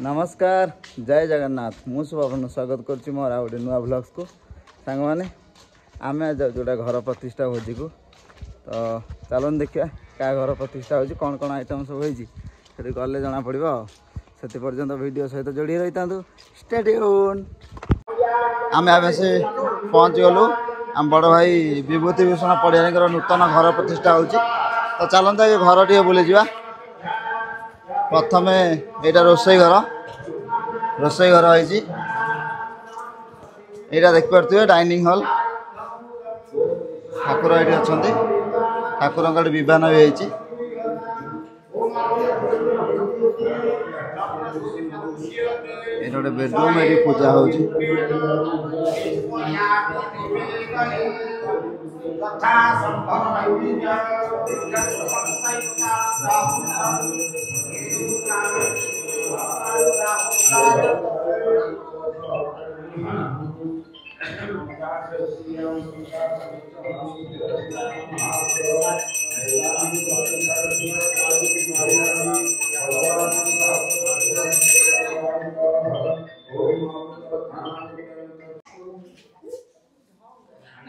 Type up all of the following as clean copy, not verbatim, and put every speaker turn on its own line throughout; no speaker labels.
नमस्कार जय जगन्नाथ मुझे स्वागत करुच्ची मोर आ गए नुआ ब्लग्स को सांग मैंने आम जोटा घर प्रतिष्ठा भोजी को तो चलन देखिए क्या घर प्रतिष्ठा हो कौन कौन आइटम सब होती गले जना पड़ो से पर्यंत वीडियो सहित जोड़ी रही था स्टे ट्यून। आम से पहुँच गलु आम बड़ भाई विभूति भूषण पड़िया नूतन घर प्रतिष्ठा हो तो चलता ये घर टे बुली जा। प्रथम यहाँ रोसई घर है देखिपे डाइनिंग हॉल ठाकुर ये अच्छा ठाकुर विभान भी होती गोटे बेडरूम ये पूजा हो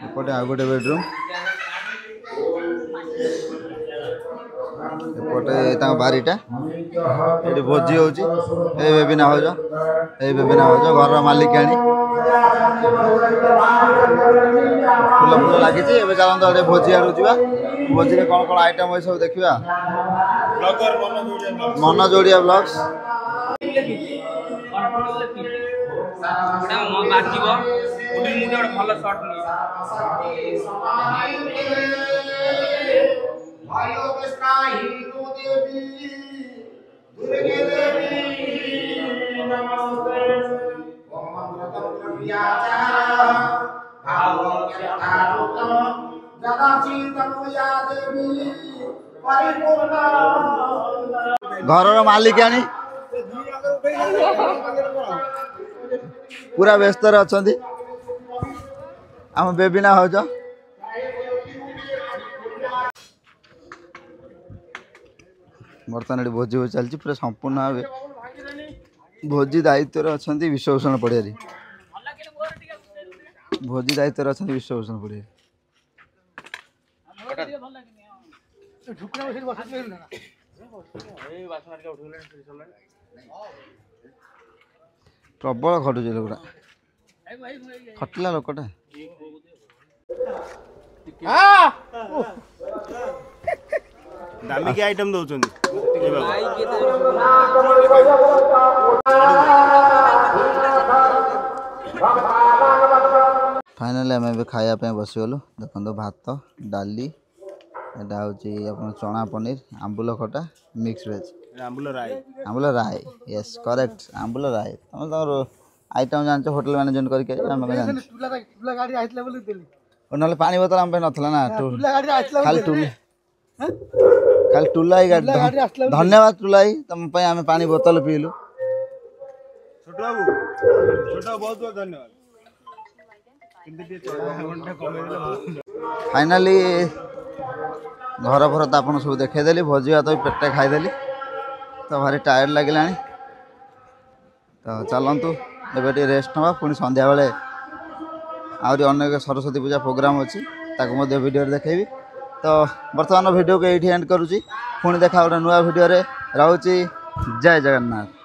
एपटे आ गए बेडरूम एपटे बारीटा ये भोजी हो बेबिना हो घर मालिकाणी फूल फूल लगी चलते भोजी आड़ जा भोजी कौन कौन आइटम है सब देखा मन जोड़िया ब्लॉग्स घर मालिकाणी पूरा व्यस्त अच्छा आम बेबिना हो बर्तमान ये भोजी हो चलती पूरा संपूर्ण भाव भोजी दायित्व अच्छा विश्वभूषण पड़िया भोजी दायित्व अच्छा विश्वभूषण पड़िया प्रबल खटुचे लोकटा खटला लोकटा
दामी के आइटम दौरान
फाइनली आम खाया बसीगलु देखो भात डाली यहाँ हूँ चना पनीर आंबुल खटा मिक्स वेज आंबुल राय यस करेक्ट आंबुल राय तुम आइटम जान होटेल मैनेजमेंट करके ना पानी बोतल आम ना खाली टुलाई गाड़ी धन्यवाद टुलाई तुम आम पानी बोतल पीलु फाइनाली घर भर तो आपन सब देखईदेली भोजी भात पेटे खाईदेली तो भारी टायर्ड लगे तो चलतु एबे रेस्ट ना पुणी संध्या बेले आहरी अनेक सरस्वती पूजा प्रोग्राम अच्छी वीडियो देखी तो बर्तमान वीडियो को ये एंड करुँची पुणी देखा गोटे नुआ वीडियो रोची जय जगन्नाथ।